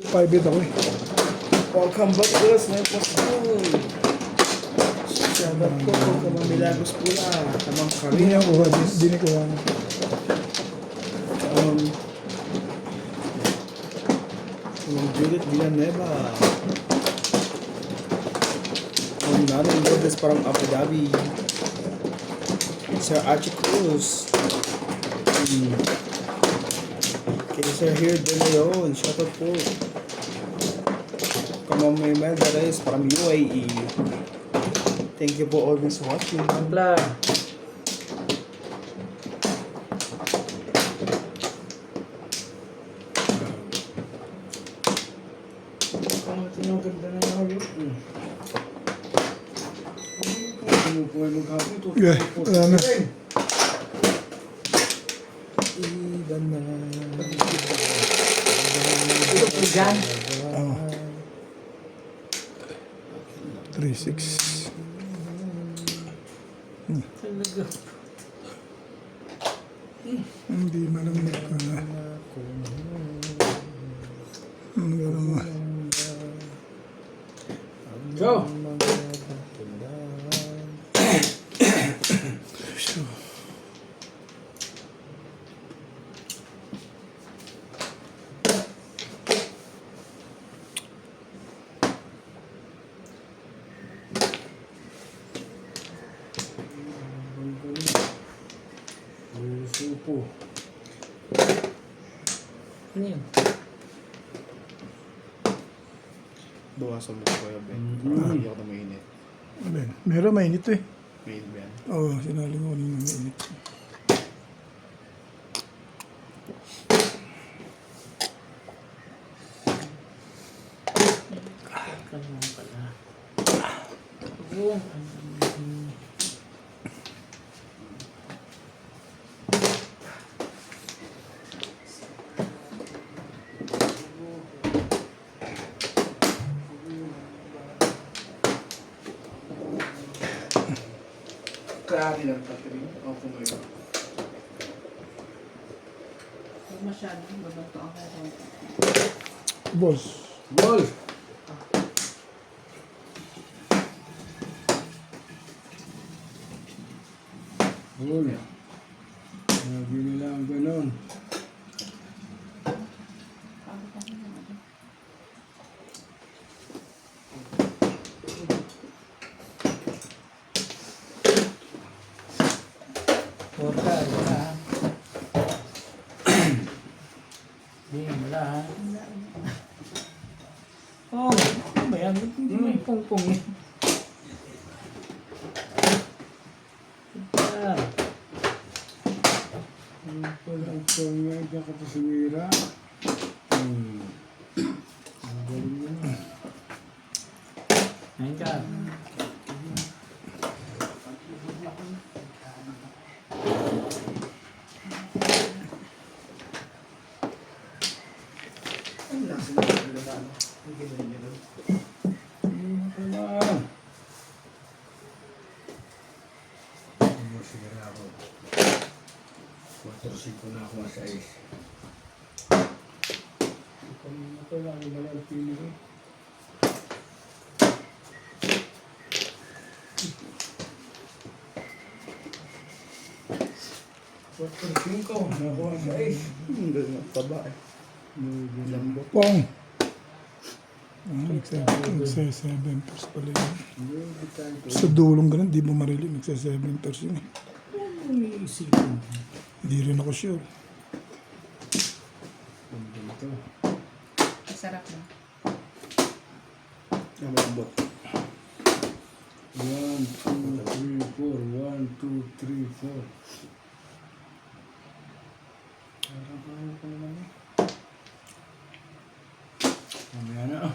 Private ako eh. Welcome back guys, may pasboy. Shoutout po kung kamamilagos pula. Tamang Hindi niya karina. kuha. Hindi niya kuha. Tamang Judith Villanueva. Narin Lourdes parang Abu Dhabi. Sir Archie Cruz. Okay, Sir Here De Leon. Shoutout po. Kamamay Melda Reyes from UAE. Thank you for always watching. Ampla. Ang ganda na yung hayop. Ano po ay maghapon ito? Yeah, wala na. Iban na. Ito po dyan. Oo. 3-6. Talaga. Hindi malamig ka na. Go! Supo. Ano yun? Bawasan mo ko yung Ben. Hindi ako na mainit. Meron mainit eh. Mainit ba yan? Oo, sinali mo kanina mainit. Kanya pala. Oo. Grabe lang tatrin. O kung ngayon. Huwag masyadong mabanto ako. Boss. Ball! Ball. Sabi nila ang ganon. Porta, wala. Hindi, wala. Oh, ano ba yan? Hindi may pongpong eh. Ah, Ang pangay ka pa sa mira. Ang galing mo na. ayun ka. Ang lasa na yung lalano. Ang ganyan nyo nun. Ito na. Masira ako. 4-5 na ako sa is. Ito lang ang malang pili ko. Cinco, nakuha sa is. Ang galing ng taba eh. Lambot. Pong. Nagsa-7 pala yun. Sa dulong ganun, di mo marilig. Nagsa-7 yun eh. Ano iisipin? Hindi rin ako sure. Masarap na. Ang lambot. 1, 2, 3, 4. 1, 2, 3, 4. Parang ko naman eh. Mamaya na ah.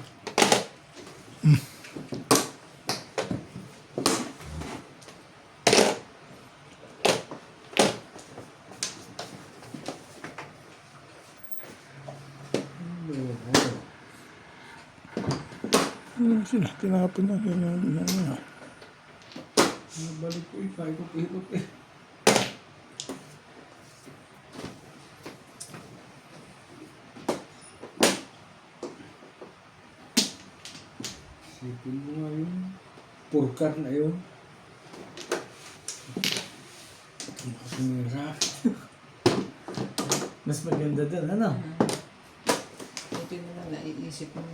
Sila, tinapon na. Nabalik ko eh, paikot-ikot eh. Isipin mo nga yun. Purkar na yun. Nakasumira. Mas maganda dun, ano? Buti mo lang naiisip mo.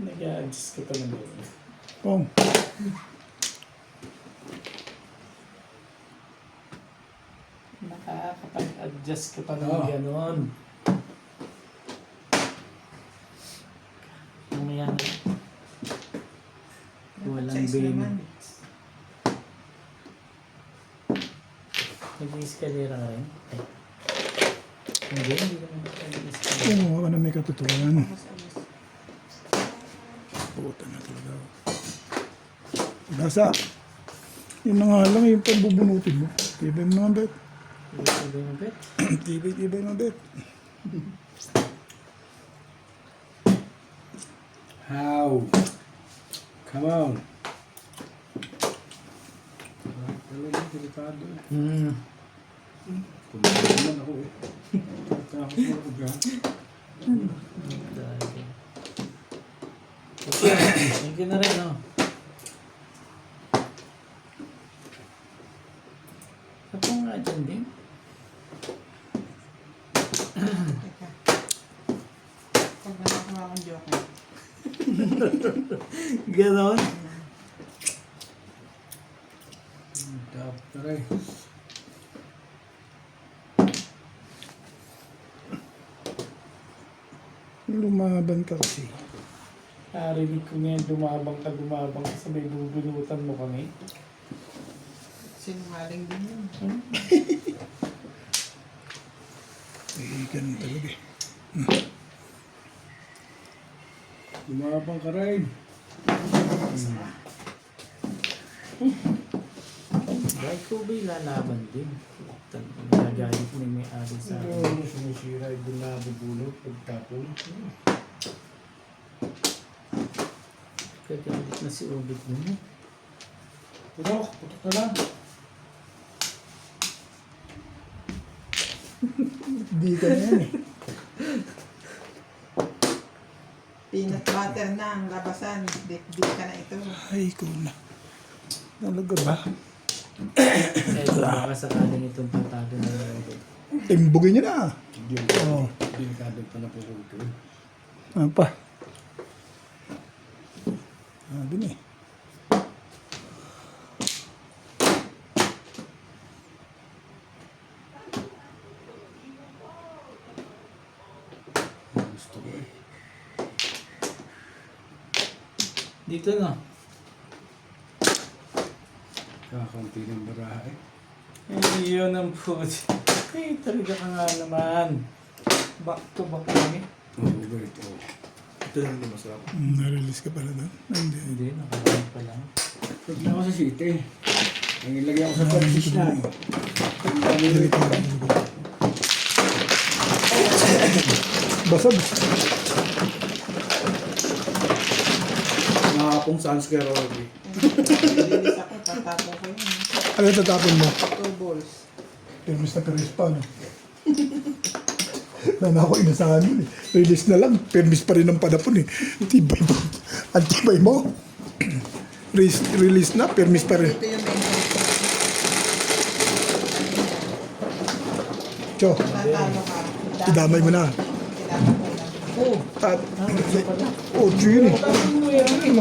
Nag-a-adjust ka pa ng gano'n. Oh, Nakakapag-adjust ka pa ng Oo. gano'n. Mamaya na. Walang Size baby. naman. Nag-i-escalera ka rin? Ay. Hindi ka naman nag-i-escalera. kung ano may katotohanan. Mas-amas. Puta na talaga ako. Gasa. Yun na nga lang yung pagbubunutin mo. Tibay mo naman, Bet. Sabi mo, Bet? Tibay mo, Bet. How? Come on. Talagang delikado eh. Kumain naman ako eh. Takot mo ako dyan. Okay, thank you na rin, no? Ako nga dyan din. Teka. Pag nakakuha akong joke. Ganon? Tap, taray. Lumaban ka kasi. Narinig ko nga yan, dumabang ka sa may bubunutan mo kami. Sinungaling din yun. Eh, ganun talaga eh. Lumabang ka rin. Dahil ko ba'y lalaban din? Nagagalit na yung may-ari sa akin. Ano sumisira, doon na bubulot, pagtapon. Kagalit na si Ubit mo. Putok ka lang. Di ka na yan eh. Peanut butter na ang labasan. Dip ka na ito. Ay, ikaw na. Talaga ba? Eh, baka sakaling itong patado na yun. Timbugin niyo na. Oo. Delikado pa na po ko ito. Ano pa? Dun eh. Gusto ko eh. Dito na. Kakaunti ng baraha eh. Eh, yun ang puti. Eh, talaga ka nga naman. Back to back kami. Oo, wait, oo. Ito lang hindi masarap. Na-release ka pala doon? Hindi. Hindi, nakakain pa lang. Pag na ako sa city. Ang ilagay ako sa purchase na. Basag. Nakakapong sans kaya Rory. Lilis ako. Tatapo ko yun. Ano tatapon mo? 2 balls. Permis na permis pa, no? Na ako inasahan yun eh. Release na lang. Permis pa rin ang padapon eh. Tibay mo. Ang tibay mo. Release na, permis pa rin. Ito yung main. Cho, Tatalo ka. idamay mo na. Kailangan ko lang. Oh, At, gusto pala. yun eh. Parang mo yan.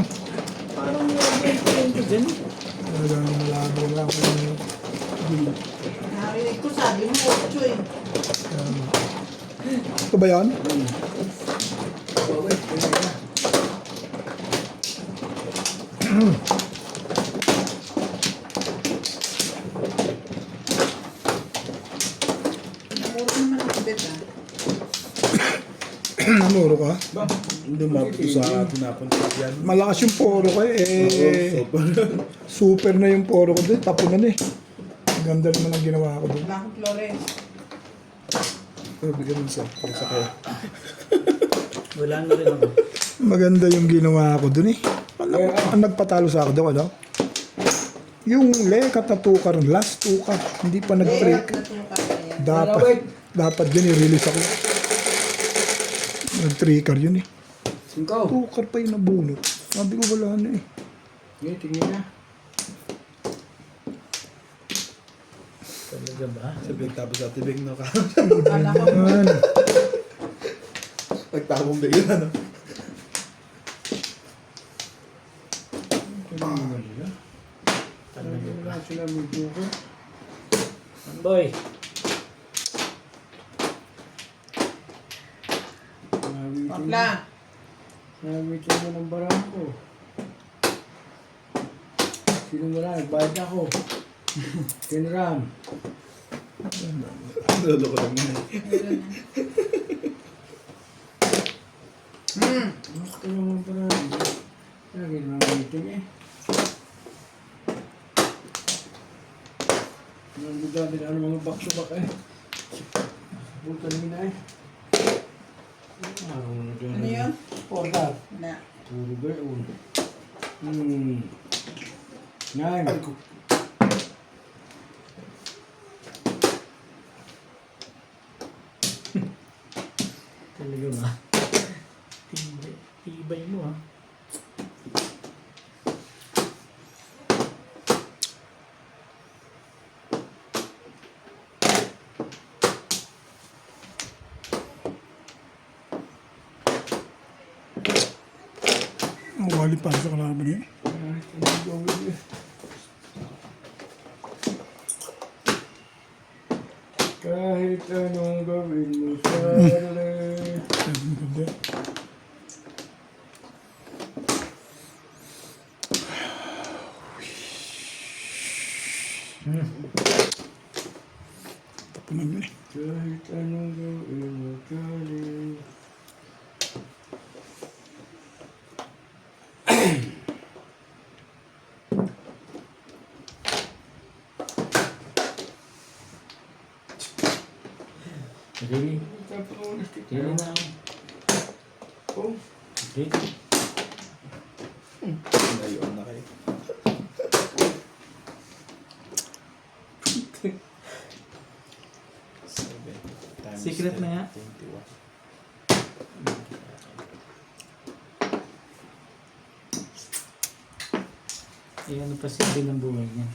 Parang mo yan ko dyan. Talagang malabo lang. Narinig ko sabi mo, 8 eh. Ito ba yan? Namuro naman ang ibet ah. Namuro ka? Ba? Hindi mapito sa pinapunta yan. Malakas yung poro ko eh. Super na yung poro ko doon. Tapunan eh. Ganda naman ang ginawa ko doon. Bakit Flores? Bigyan mo isa. Isa kayo. Wala na rin ako. Maganda yung ginawa ko doon eh. Ang nagpatalo sa akin doon, ano? Yung lekat na tukar, last tukar, hindi pa nag-break. Lekat na tuka na yan. Dapat, dapat din i-release ako. Nag-3 car yun eh. 5. 2 car pa yung nabunot. Sabi ko wala na eh. Sige, tingnan na. Talaga ba? Sabi nagtapos sa tibig no ka. Kala ko, Yan. Nagtabong bigla no. Tingnan na nila. Talaga ba? Wala sila may joker. Boy, bakla. Nawitin mo ng barang ko. Sino wala? Nagbayad ako. 10 ram. Lolo ko lang yun. Gusto naman pala. Lagi naman meeting eh. Nandun din ano mga back to back eh. Bukan nila eh. Ano yun? order. Na. Puro ganoon. Nine. Talaga ba? Tibay mo ha. Ang wali pa sa kalaban eh. Kahit anong gawin mo sa akin. Ang ganda. Tapunan yun eh. Kahit anong gawin mo sa akin. Really? Tapos, Really na ako. oh, Really? Ngayon na kayo. Secret na nga. 21. Eh, ano pa silbi ng buhay niya?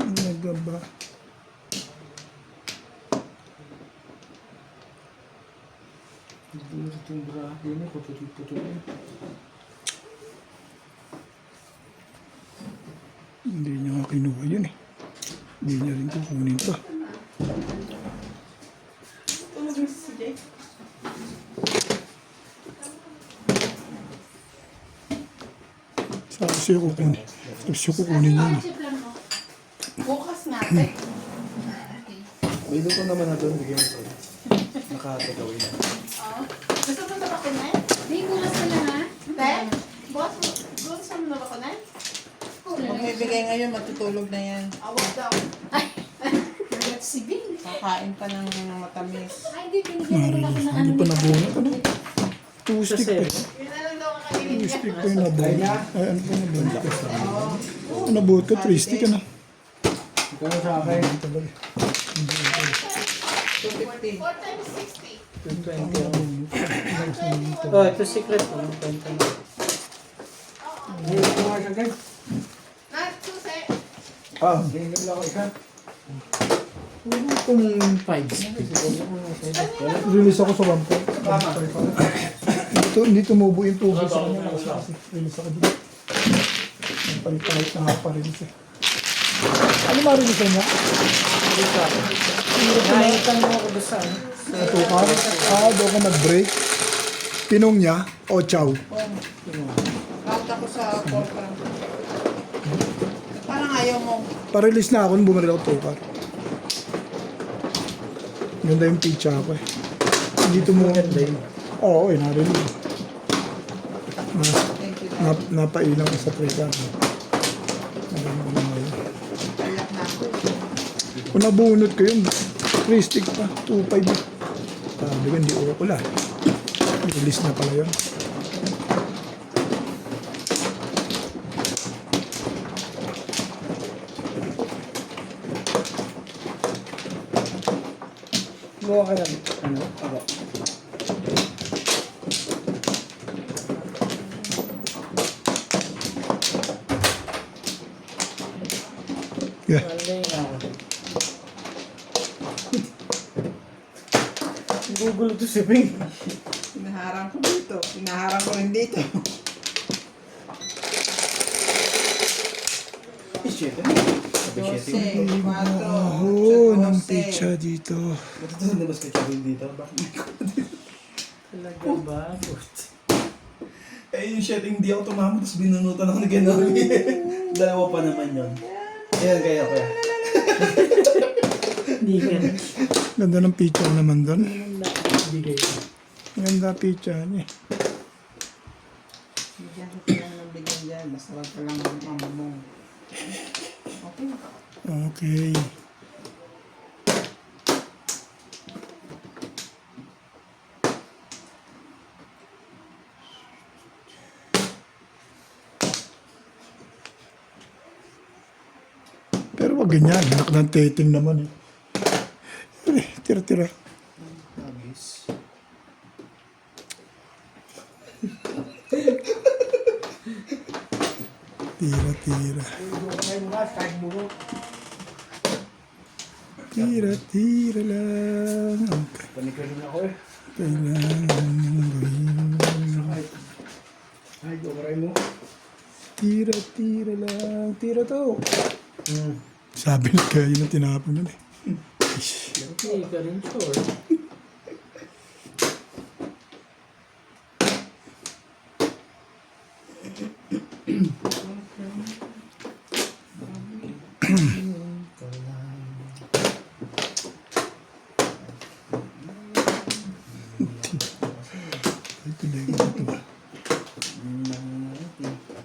Ang nagaba. hindi mo itong brahe na, putuloy-putuloy. Hindi niya nga kinuha yun eh. Hindi niya rin kukunin to. Tulog na si Jay. Sa siya kukunin. Tapos siya kukunin yun. Bukas natin. May luto naman na doon. Bigyan mo sa'yo. Nakatagawin na. Gusto mo na bakunan? May bukas ka na ha? Te? Boss, gusto mo na bakunan? Pag may bigay ngayon, matutulog na yan. Awag daw. Ay! Nagat si Bing. Kakain pa ng matamis. Ay, di binigyan mo na ako ng Hindi pa nabunot. Ano? Sa 2 stick pa sir. eh. Yun na lang daw kakainin 2 niya. stick pa yung nabunot. Ay, ano pa nabunot? Ano nabuto? 3 stick ano? Ikaw sa akin. Talaga. 250. 4 times 60. 220. Oh, ito secret. 120. Hindi ko nga siya guys. Na, susi. Ah, Hindi lang ako isa. Huwag mo kung 5. Release ako sa 1 Hindi tumubo yung tubo sa kanya. Kasi release ako dito. Ang palit-palit na nga pa release eh. Ano ma-release niya? Nakaitan mo ako doon sa ano? Sa tukar? Doon ka nag-break. Pinong niya o chow? Out ako sa corporate. Parang ayaw mo. Pa-release na ako nung bumalik ako tukar. Ganda yung pizza ko eh. Hindi tumubo. Oo, na-release. Thank you. Napailang ko sa trigger. Ayak na ako. Kung nabunot ko yun, 3 stick pa, 2.5 eh. Sabi ko, hindi ko pala. Release na pala yun. Kuha ka lang. Ano? Ako. Yeah. Malay na ako. Gugulo to si Ping. Hinaharang ko dito. Hinaharang ko rin dito. Ishit. Dose, 4, Oh, ng pizza dito. Matutunan na ba sa kachabin dito? Bakit may Talaga ba? Eh, yung shit, hindi ako tumama, tapos binunutan ako na gano'n. Dalawa pa naman yun. Ayan, kaya. Hindi ka rin. Ganda ng pizza naman doon. Bigay ko. Ganda pizza niya. Bigyan ko lang ng bigyan dyan. Basta wag ka lang mamamong. Okay. Okay. Pero wag ganyan. Anak ng teting naman eh. Tira-tira. Agis. Tira-tira. Tira-tira lang. Ang Panikarin ako eh. kailangan mong gawin. Ay, umaray mo. Tira-tira lang. Tira to. Sabi na kaya yun ang tinapon nun eh. Ish. Hindi ka rin sure. Ay, tuloy ko ito ba?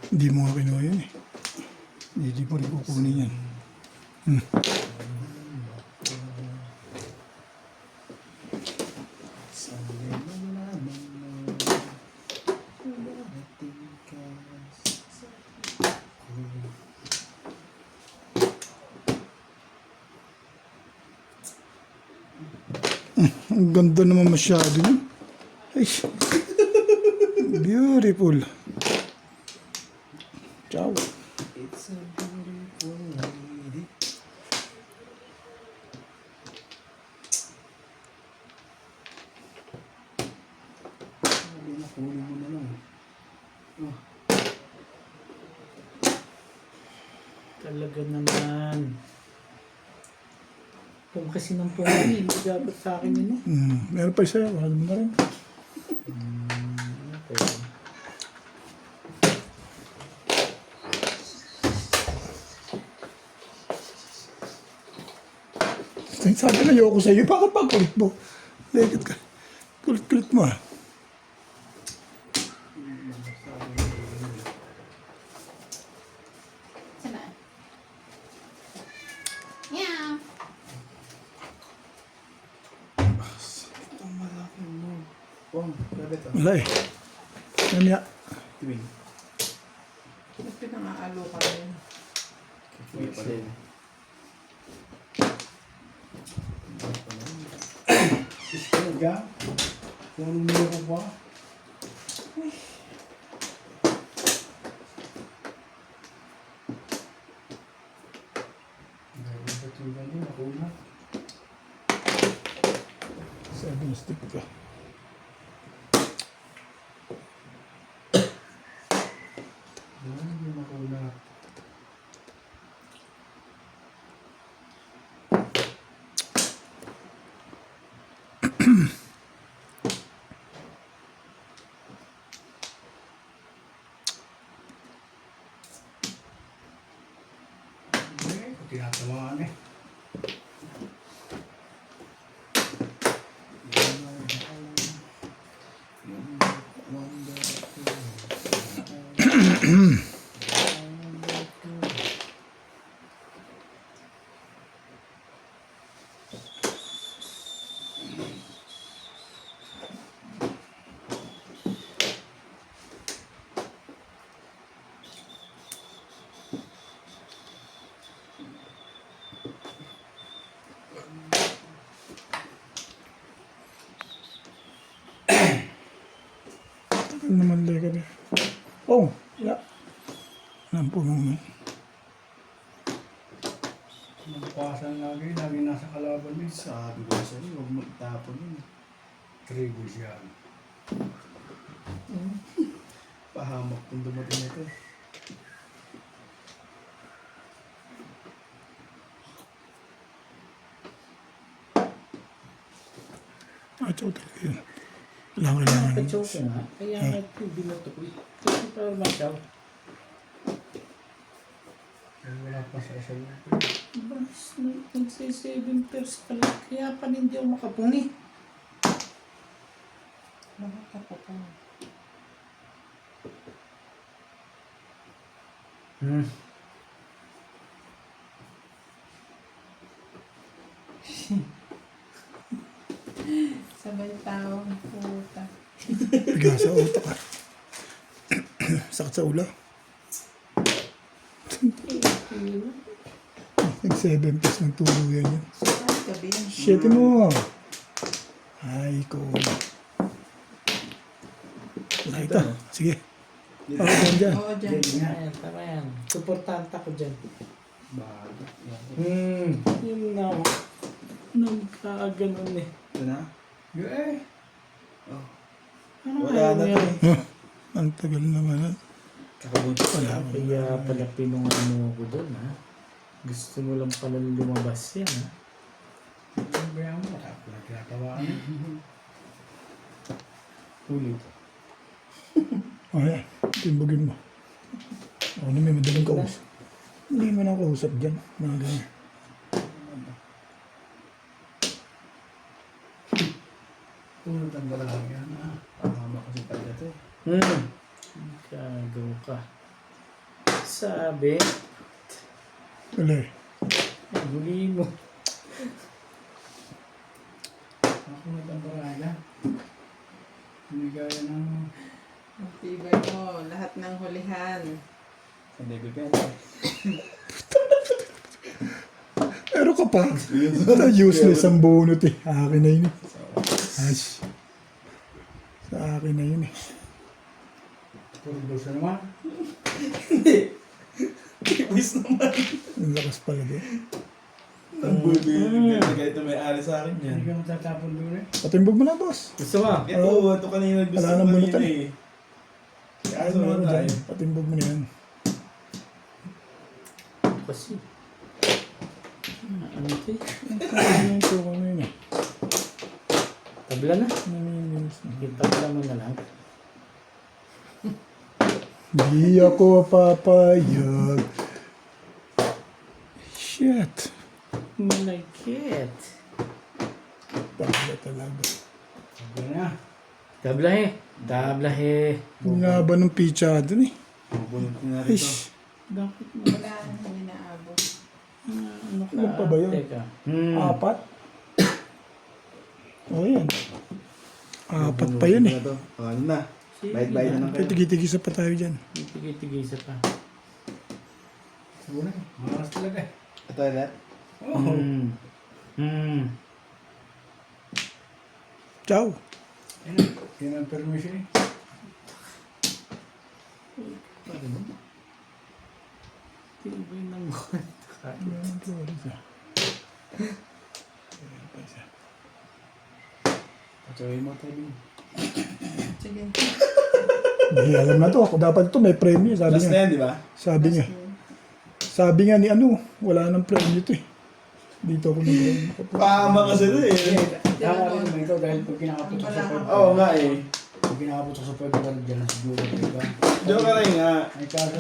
Hindi mo nga kinuha yun eh. Hindi mo rin kukunin yan. Ang ganda naman masyado yun. Ay, beautiful. Ciao. It's a beautiful lady. Sabi na, kunin mo na lang. Talaga naman. Kung kasi ng pumili, hindi dapat sa akin yun eh. Meron pa isa. Wala mo na rin. Okay. Sabi na ayoko sa'yo. Bakit pa kulit mo? Lekit ka. Kulit-kulit mo ah. Sana? Yeah. Ang malaki mo. Oh, grabe to. Wala eh. Mamaya. Tuwing. Ba't pinangaalo ka rin? Tuwing pa rin. Talaga? Kung anong meron ko ba? Dahil ba ito ganyan? Ako na. Sabi na stick ka. Yan, ako na. Tinatamaan eh. Ano naman leka din. Oh, yeah. Ang punong na. Magpasan lagi nasa kalaban eh. Sabi ko sa'yo, huwag mo itapon yun. Tribus yan. Pahamak kung dumating ito. Ah, chow talaga yun. Kailangan. Kachow ko nga. Kaya nga binoto ko. Kasi para machaw. Pero wala pa sa SL. Bas, nagsi-7 pairs pala. Kaya pa hindi ako makapungi. Nakakapapang. Sabay taong puta. Biga sa utak ka. Sakit sa ulo. Nag-7 plus ng tuluyan yun. Ay, gabi yan. Shit mo. Ay, ko. Ito. Sige. Oo, dyan. Oo, dyan. Ayan, tama yan. Supportante ako dyan. Bago. Yun na ako. Nagkaganon eh. Ito na? Eh. Oh. Ano Wala na to eh. Ang tagal naman. Kakabuti ko lang. Kaya pala pinungan mo ako doon ha. Gusto mo lang pala lumabas yan ha. Ano ba yan mo? Tapos na kinatawaan. Ulit. O yan. Timbugin mo. Ako na may madaling kausap. Hindi mo na kausap dyan. Mga ganyan. Tulad ang lalaki yan. Pahamak kasi talaga ito eh. Gagaw ka. Sabi, Wala eh. huli mo. Ako na ang baraya. Hindi gaya ng... Ang tibay mo. Lahat ng hulihan. Hindi ko pwede. Pero ka pa. Useless ang bunot eh. Akin na yun eh. Ash. Sa akin na yun eh. Puro dosa naman. Miss naman. Ang lakas pala doon. Ang bubi. Ito may ari sa akin yan. Hindi ka matatapon doon eh. Patimbog mo na, boss. Gusto mo? Ito kanina gusto Wala ko nang kanina bunutan. eh. Kaso Ano wala dyan? tayo. Patimbog mo na yan. Kasi. Ano ito eh? Ano yung tuko na yun eh. Tabla na. Namimilis na. Itabla mo na lang. Di ako papayag. Shit. Malagkit. Tabla talaga. Sabi na. Tabla eh. Tabla eh. Nga ba ng pizza doon eh? Bubunot na natin ito. Ish. Bakit mo? Wala. Hindi naabot. Ano ka? Ilan pa ba yun? Teka. Apat? O yan. Apat pa yun eh. Ano na? Bayad-bayad na lang kayo. Tigil-tigisa pa tayo dyan. Tigil-tigisa pa. Sabi na. Maras talaga eh. Ito ulit. Oh. Ciao. Yan ang permission eh. Tibay ng Patuloy mo tayo. Sige. Hindi alam na to. Ako dapat to may premyo. Sabi Last na niya. yan, di ba? Sabi niya. Sabi nga ni ano, wala nang premyo to eh. Dito ako nag-premyo. Pahama kasi ito eh. Tama rin naman ito dahil pag kinakaputok sa pwede. Oo nga eh. Pag kinakaputok sa pwede ka rin dyan siguro. Diba? Diyan ka rin nga. Ay kaso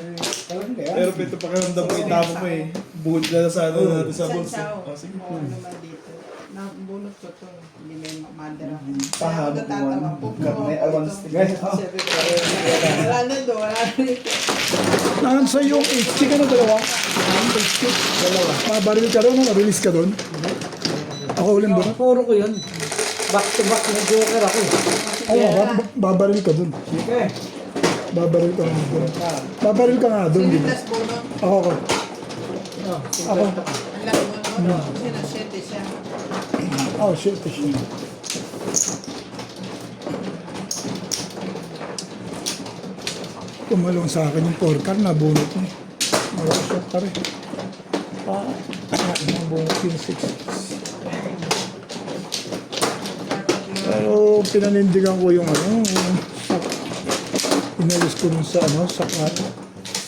talagang kaya. Pero pito pakiramdam mo itapon mo eh. Buhod na sa ano natin sa San bulsa. Chao. O sige. Oo naman dito. Nabunot ko to. Hindi may madara. Pahabok mo, ano? May allowance to Guys, Wala na doon. Wala na dito. Naan sa yung HD ka na dalawa? Dalawa. Mabaril ka doon? Release ka doon? Ako ulit ba? Puro ko yun. Back to back na joker ako. Oo, babaril ka doon. Sige. Babaril ka nga doon. Babaril ka nga doon. di ba? Sinitas bunot. Ako. Ako. Ang laki mo. Sinasete siya. Oh, shit. Shit. Pumalong sa akin yung 4-car, nabunot niya. Nakashot ka rin. Nabunot yung 6. Pero pinanindigan ko yung ano, yung sak. Inalis ko nun sa ano, sakat.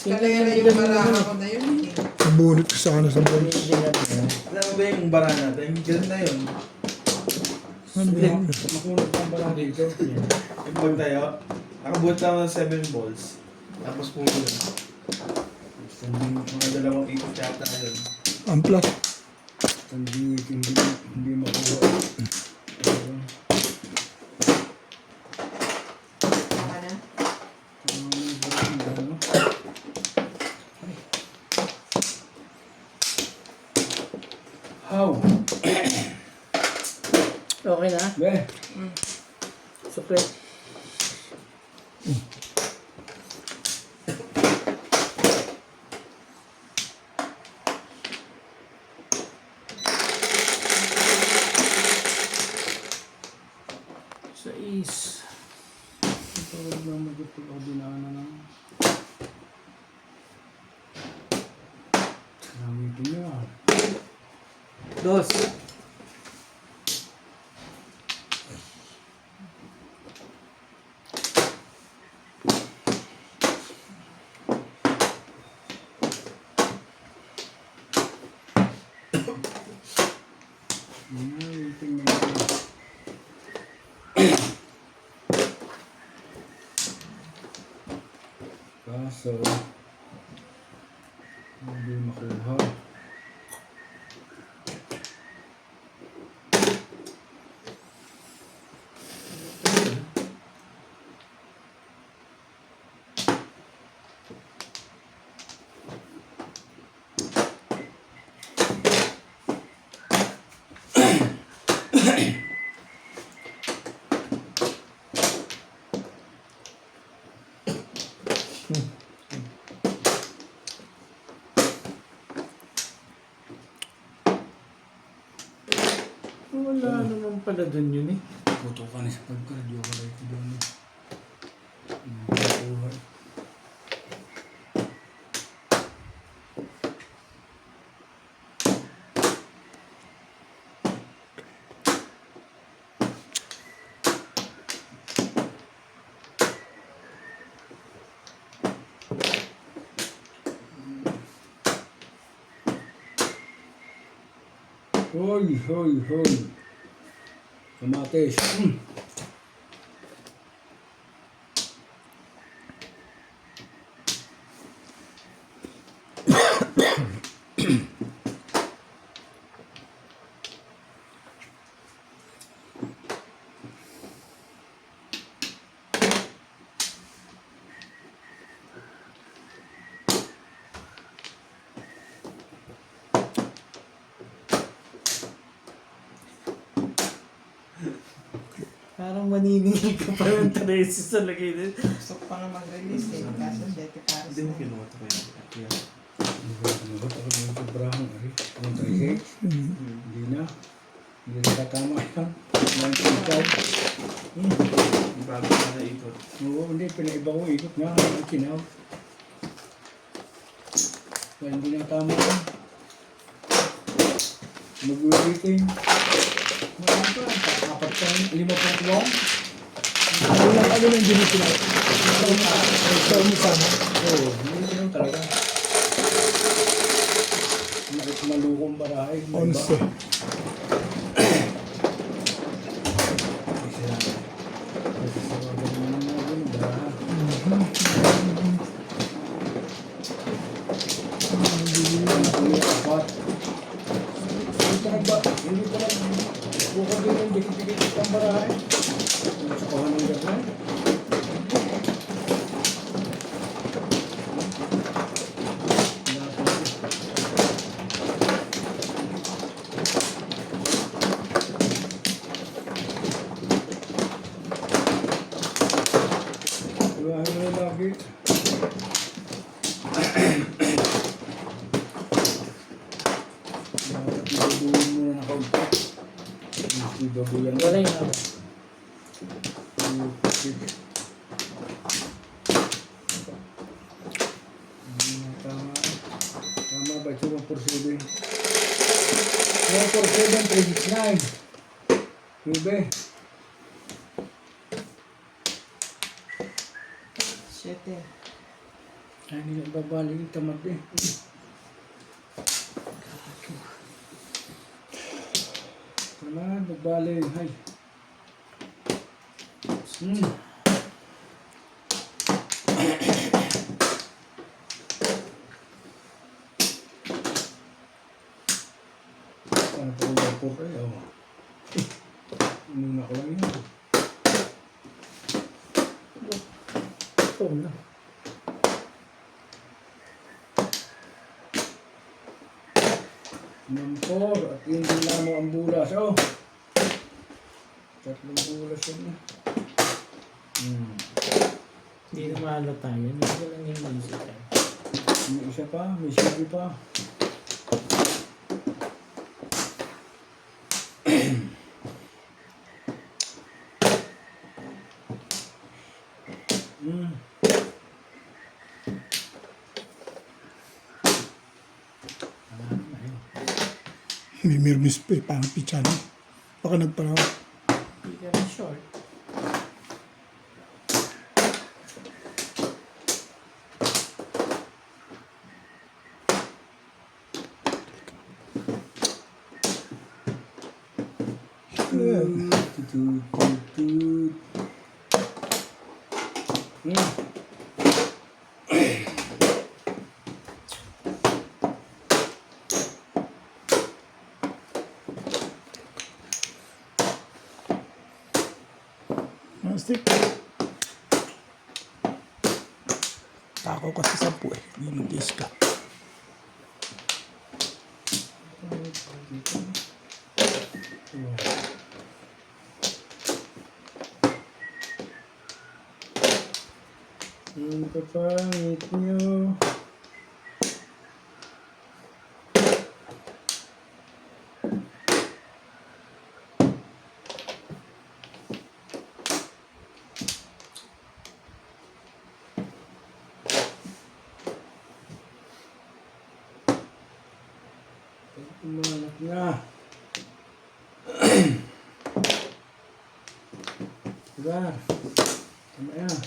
Kalera yung baraha ko na yun. Nabunot ko sa ano sa bench. Alam mo ba yung bara natin? Ganun na yun. Makulog ang barang dito. Yung pag tayo, nakabuhat lang ng 7 balls. Tapos pulo yun. Mga dalawang ikot yata yun. Amplas. Hindi makuha. Tama na. How? Okay na? Be, Sukli. Sa is. ito lang magiging ordinana na. Gamitin niyo ah. Dos. Gamitin niyo. Kaso, hindi makuha. Wala naman pala dun yun eh. Putukan sa pagkaradyo ko rin ito doon. Makuha. Hoy, hoy, hoy. Kamatis. Parang maniningil ka pa ng 13 sa lagay din. Gusto ko pa nga mag-release eh. Kaso 7 para Hindi mo kinuha ito kaya. Nahot ako ng sobrang ari. Ang trike. Hindi na. Hindi na katama yan. Ang ikaw. Bago ka na ikot. Oo, hindi. Pinaiba ko ikot na. Ang kinaw. Kaya hindi na tama yan. Mag-waiting. Marami pa. Apat ka. 5 pang tuwang. Ano lang ano yung ginitinaw? Ito mo sana. Oo, hindi ko lang talaga. Malukong barahay. 11. Wala yun ako. 147. 147, 369. Bebe. 7. Ay, hindi na babalik yung tamad eh. Naman, babalik. Ay. Ano pa yung po kayo? Inuna ko lang yun. Ito na. Mampor at hindi na mo ang bulas. Oh! Tatlong bulas yun na. Hindi na mahalata yan. Hindi ko lang yung isip yan. May isa pa, may sige pa. May mirmis pa eh, parang pichano. Baka nagparaw. Hindi ka rin short. Stick. Ako kasi 10 eh. Yung diska. Ang kapangit nyo. Umangat na. Diba? Tama yan.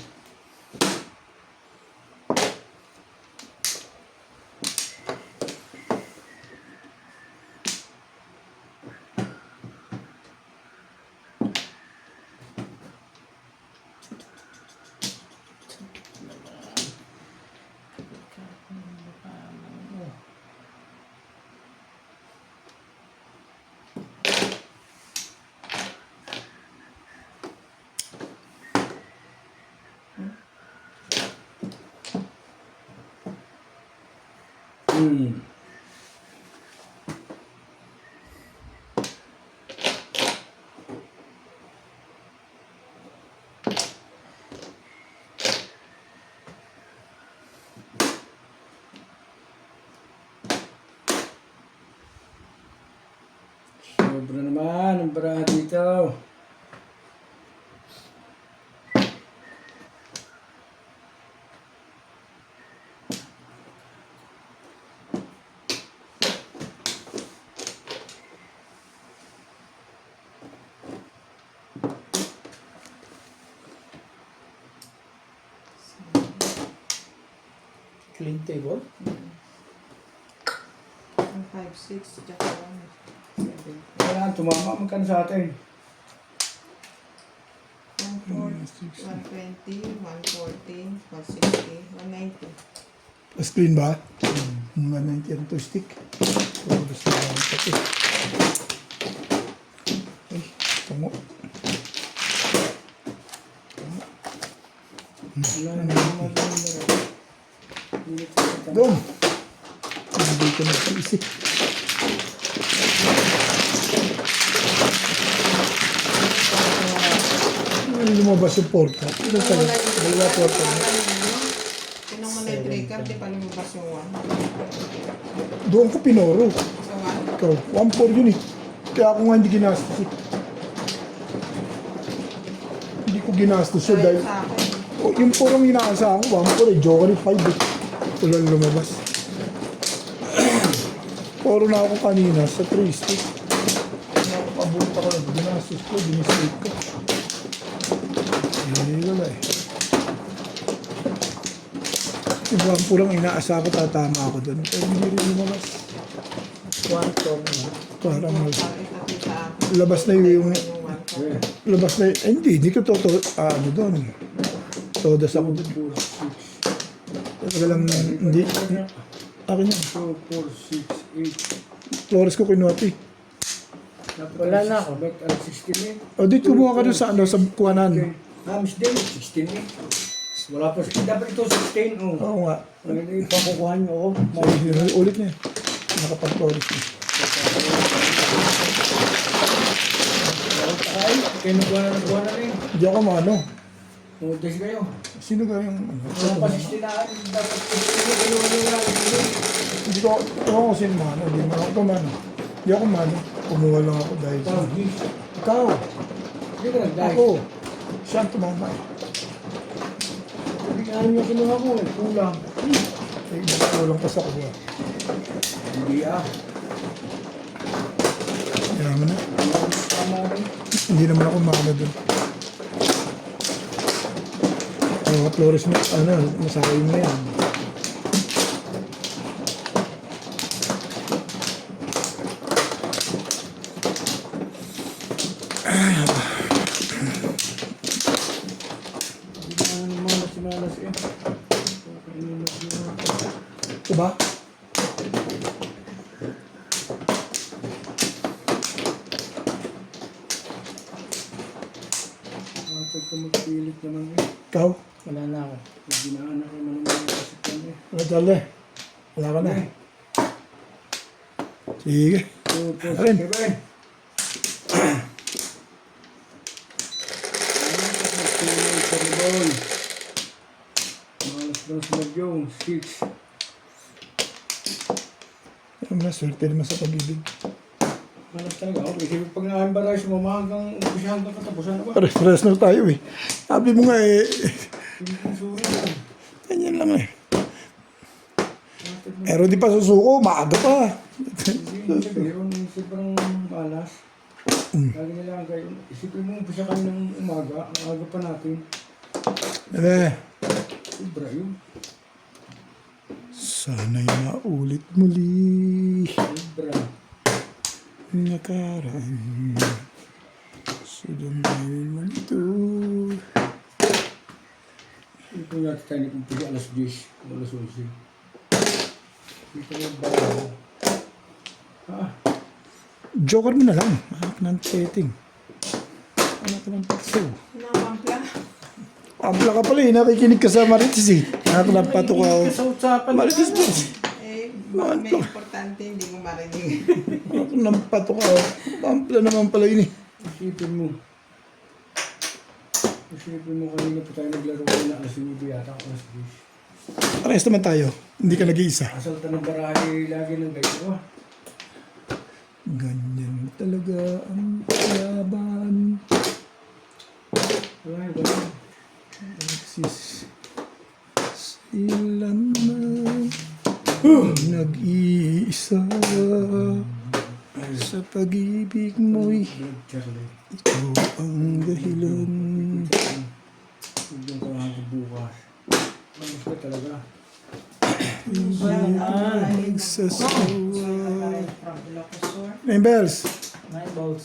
Sobra naman ang baraha dito. Clean table. Ang 5-6, tsaka 1-7. Kaya tumama, magkano sa atin? 120, 140, 160, 190. Mas clean ba? 190 ang to stick. So, gusto ko ang pati. Ay, tungo. Wala na naman ang baraha. Dong! Hindi ko nag-iisip. Ano lumabas yung porta? Ito sa wala porta na. Tinong mo na yung breaker, di pa lumabas yung 1. Doon ko pinoro. Sa 1? Ikaw, 1-4 yun eh. Kaya ako nga hindi ginastos eh. Hindi ko ginastos yun dahil... Sa akin. Oh, yung 4 ang inaasahan ko, 1-4 eh. Joker 5 eh. Walang lumabas. Puro na ako kanina sa 3 stick. Nakapabot ako lang. Ginastos ko, dinistate ko. Wala eh. Ibang pulang inaasa ko tatama ako doon. Pero hindi rin lumalas. Quantum na. Parang Ipakita labas na yung... one ko. Labas na yung... Hindi ko ano doon. Todas ako doon. 4, 6, Talaga lang, hindi. Akin yan. 4, 4, 6, 8. Flores ko kinuha ito eh. Wala na ako. Ba't ang 16 eh? O, dito kumuha ka doon sa ano, sa kuwanan. Miss Day, 16 eh. Wala pa 16. Dapat ito 16. Oh. Oo nga. Pakukuhan niyo ako. Ulit niya. Nakapag-Flores niya. Ay, kayo nagkuha na rin. Hindi ako maano. Umutis kayo. Sino ka yung ano? Wala pa 16 na. Dapat 16 kayo wala. Hindi ko, ako kasi mano. Hindi mo ako mano. Hindi ako mano. Kumuha lang ako dahil sa... Ikaw! Hindi ka nag-die. Ako! Siya ang tumama eh. Hindi ka alam yung kinuha ko eh. Kulang. Eh, kulang pa sa kuha. Hindi ah. Kaya mo na. Tama rin. Hindi naman ako mano dun. Mga Flores mo, ano, masakay mo yan. Hindi ka alam yung mga sinalas eh. Ito ba? Kapag ka magpilit naman eh. Ikaw? Wala na ako. Pag dinaanan ko naman yung kasipan eh. Wala tala eh. Wala ka na eh. Sige. Alin? Malas na yung 6. Alam na, swerte naman sa pag-ibig. Malas talaga ako. Kasi pag na-embarrass mo, hanggang umpisahan ka katapusan na ba? Pares na tayo eh. Sabi mo nga eh, Hindi ko suri yan. ganyan lang eh. Pero di pa susuko, maaga pa. Hindi, meron sobrang malas. Lagi nila kayo. Isipin mo, umpisa kayo ng umaga. Ang aga pa natin. Eh, Sobra yun. sana'y maulit muli. Sobra. Nakaraan sa damay man ito. Ito natin tayo nagpumpili alas 10. Alas 11. Dito mo ba? Joker mo na lang. Anak ng setting. Anak ng patso. Namampla. Ampla ka pala eh. Nakikinig ka sa Marites eh. Anak ng pato ka. Hindi ka sa usapan. Marites ba? May importante, hindi mo marinig. Anak ng pato ka. Ampla naman pala yun eh. Isipin mo. Isipin mo kanina pa tayo naglaro na alas 9 yata. Alas 10. Parehas naman tayo. Hindi ka nag-iisa. Asal tanong barahe lagi ng guys ko. Ganyan talaga ang laban. Wala yung ganun. Sis. Sila naman nag-iisa sa pag-ibig mo'y Blood Charlie. ito ang dahilan. Huwag yung kahapon bukas. Malas ka talaga. Nagsasawa. From Ilocosur. Members, 9 balls.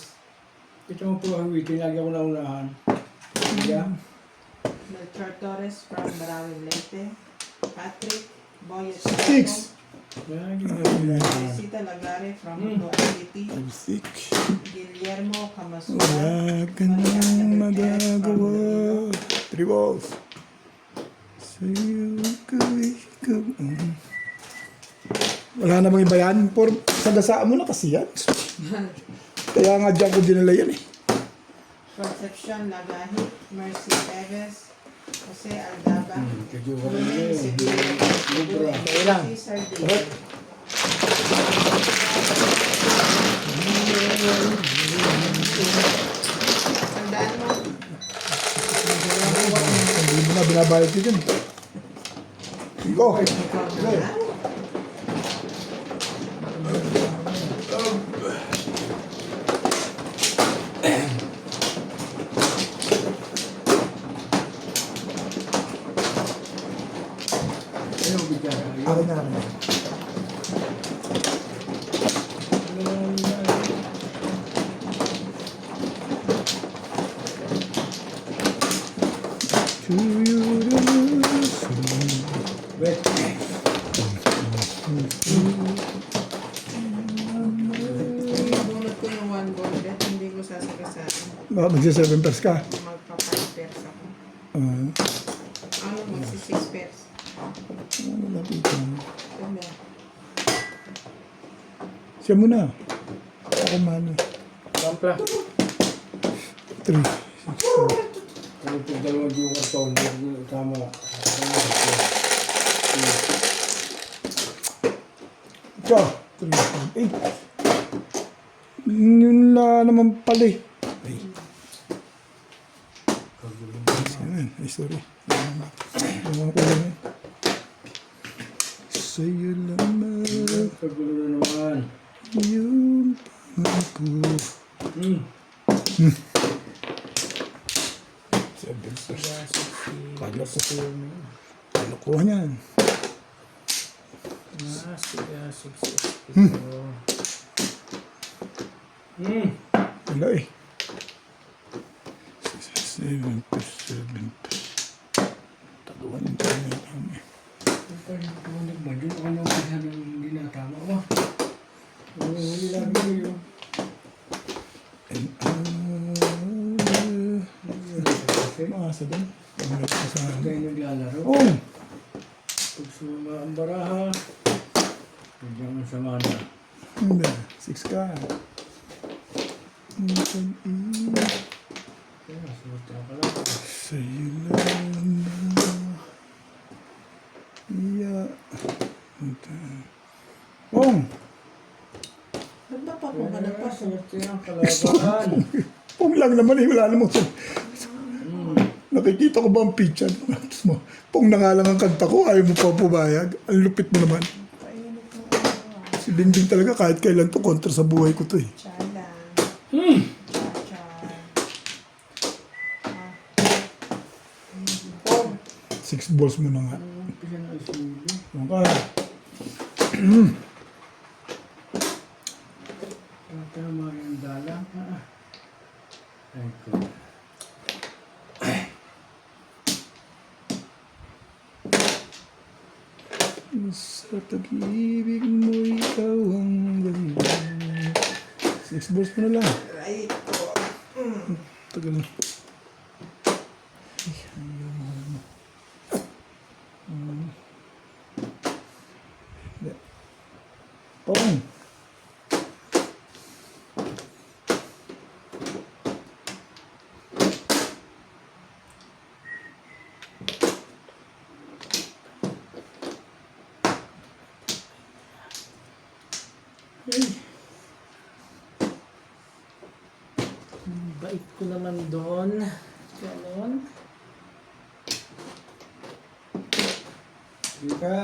Ito mo po ang wiki. Lagi ako naunahan. Yeah. Melchor Torres from Barawin Leyte. Patrick Boyet. Six. Lagi Sita Lagare from Butuan City. I'm sick. Guillermo Camasura. Wala ka nang magagawa. 3 balls. Sa'yo ko. Wala namang iba yan. Sagasaan mo na kasi yan. Kaya nga dyan ko dinala yan eh. Concepcion Lagahi. Mercy Teves. Jose Aldaba. Kadyo ka rin Ruben ngayon. Sevilla. Sobra. Ilang? Cesar David. Tandaan mo. Hindi mo na binabayad ko dyan. Go. Ikaw na. Ayun, bigyan. Akin na akin. To you the Wait. Bunot ko yung 1 bullet, hindi ko sasagasaan. Baka magsi-7 pairs ka. Magpa-5 pairs ako. Ah, Ano, magsi-6 pairs. ano lapitan? Diba? Siya muna. Ako mano. Kampla. 3, 6, 7. Kung ito dalawang yung karton, tama. Ito. 3, 4, 8. Yun na naman pala eh. Ay. Ayan. Ay, sorry. Ano ko lang eh. Sa'yo lamang Kagulo na naman. yung pangako. 7 pairs. Kala ko. Kalokohan yan. Wala eh. 7 pairs, 7 pairs. Taluan yung tayo namin. Tumanig ba? Doon ako nung pisa nung hindi natama ko. Huli lagi yun. Mga sabi. Pangit ko sa akin. Kayo naglalaro. Oh! Pag sumama ang baraha, hindi ang sama na. Hindi. 6 ka. Kaya, sumunta ka lang. Sa'yo lang iya. Oh! Ba't ba pa kung ka pa? Swerte ang kalaban. Pong lang naman eh. Wala namang nakikita ko ba ang picture? Pong na nga lang ang kanta ko. Ayaw mo pa pumayag. Ang lupit mo naman. Si Bingbing talaga kahit kailan to kontra sa buhay ko to eh. Chala. Cha. 6 balls mo na nga. Pisa na isuli. Okay. Tama yung dalang. Ay ko. Sa pag-ibig mo ikaw ang galing. 6 balls mo na lang. Right. Tagal na. Pong! Bait ko naman doon. Ganon. Ika.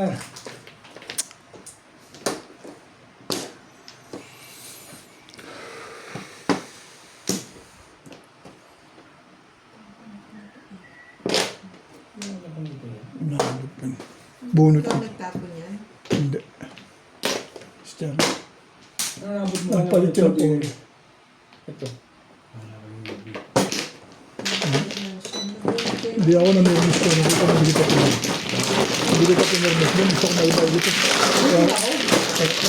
Nakalap ka na. Bunot Ikaw ko. nagtapon yan? Hindi. Star. Nabot mo Ang palit yung pong. Ito. Hindi ako na-nervous ko. Hindi ko nabili ka pinag. Nabili ka pinag-nervous doon. Gusto ko maiba dito. Kaya,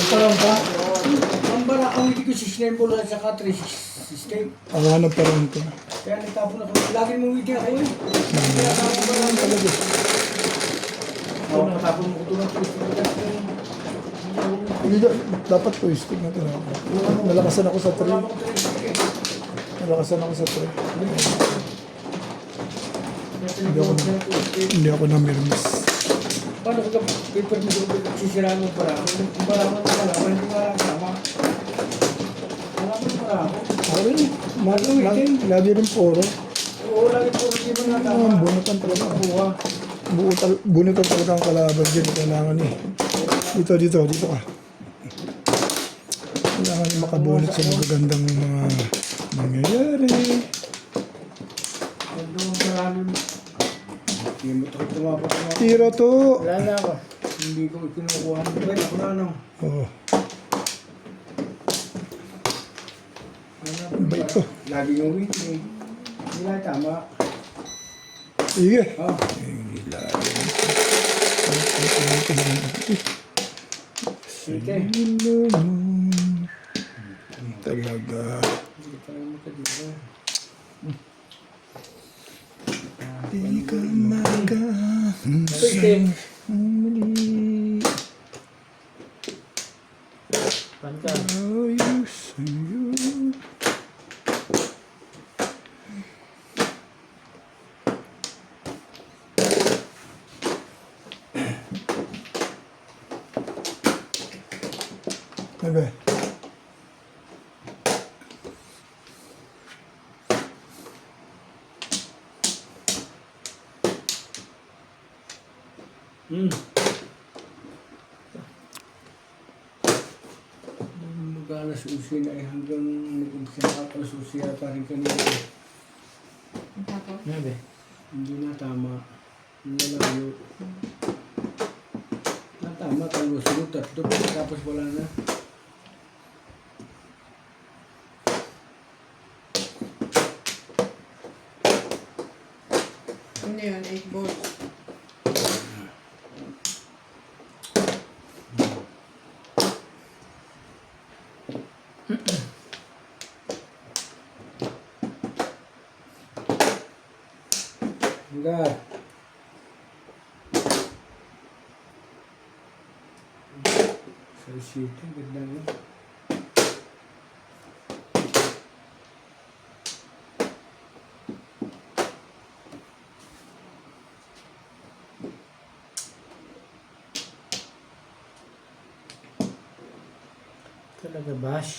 parang ka. Ang bara, ang hindi ko system mo lang sa katri system. Ang hanap parang ko. Kaya nagtapon ako. Lagi mong hindi ako yun. Talaga. Ako natapon mo ko tulad ko. Hindi dapat po stick natin. Nalakasan ako sa 3. Nalakasan ako sa 3. Hindi ako na-nervous. Paano ko paper mo doon sisiraan mo para? Kung para mo wala, hindi mo alam tama. Wala mo para ako. Ako rin. Lagi rin puro. Oo, lagi po hindi mo na tama. Bunutan talaga. Buha. Bunutan talaga ang kalaban dyan. Kailangan eh. Dito ka. Kailangan makabunot sa magagandang mga nangyayari. Doon marami. Hindi mo ito tumapak. Tira to. Wala na ako. Hindi ko kinukuha ng buhay. Ako na ano. Oo. Ano ba ito? Lagi yung wiki. Hindi lang tama. Sige. Oh. Sige. Talaga. Hindi ka lang makadito. Di ka magahan Sige. muli. Panta. Ayos sa'yo. Ano ba? Magkala susi na hanggang nag-umpisa na ako susi yata rin kanina. Tapos, Ano ba? Hindi na tama. Hindi na layo. Tama, sunod, tatlo, tapos wala na. ano yun, 8 balls. Enggak. Sa situ, ganda yun. Talaga bash.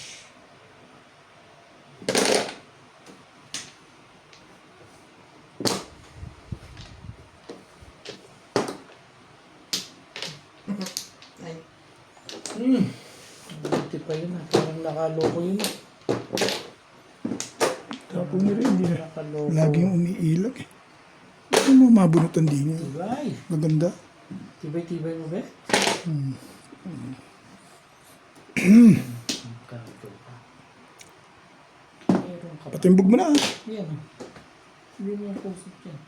Ay, Buti pa yun ah. Parang nakaloko yun ah. Tapo mo rin. Hindi na. Nakaloko. Laging umiilag eh. Ito mo mabunutan din niya. Tibay. Maganda. Tibay-tibay mo ba? Hmm. Kato pa. Meron ka pa. Patimbog mo na. Yan ah. Hindi mo yung post yan.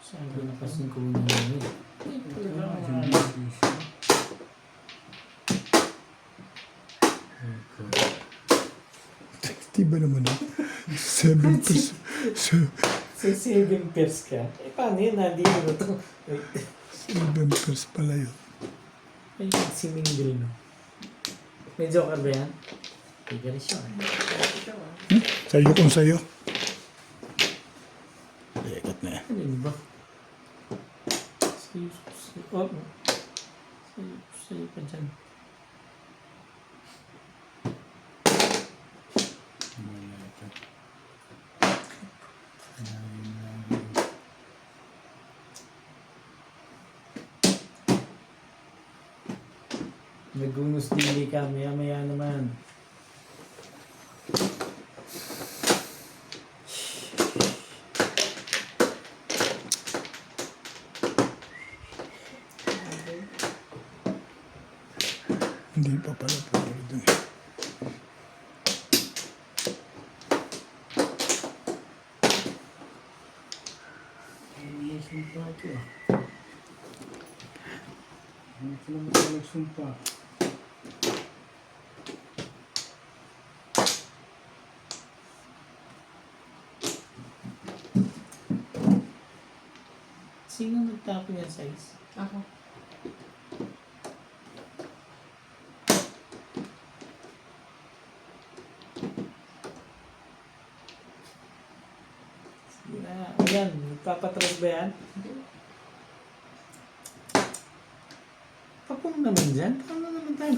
Sabi na kasi ko na yun. Diba naman eh. 7%. So, Sa 7 pairs ka? Eh paano yun? Nandito na to. Wait. 7% pala yun. Ay, si Mingle no. May joker ba yan? Tiga rin siya. Sa'yo kung sa'yo. Lekat na yan. Ano yun ba? Sa'yo pa dyan. Nagunos dili ka, maya-maya naman. Hindi pa pala pwede dun eh. May sumpa ito ah. Hindi ko naman ito nagsumpa. Sino nagtapo yan size? ako. Sige na. Ayan, nagpapatras ba yan? Papong naman dyan. Paano naman tayo?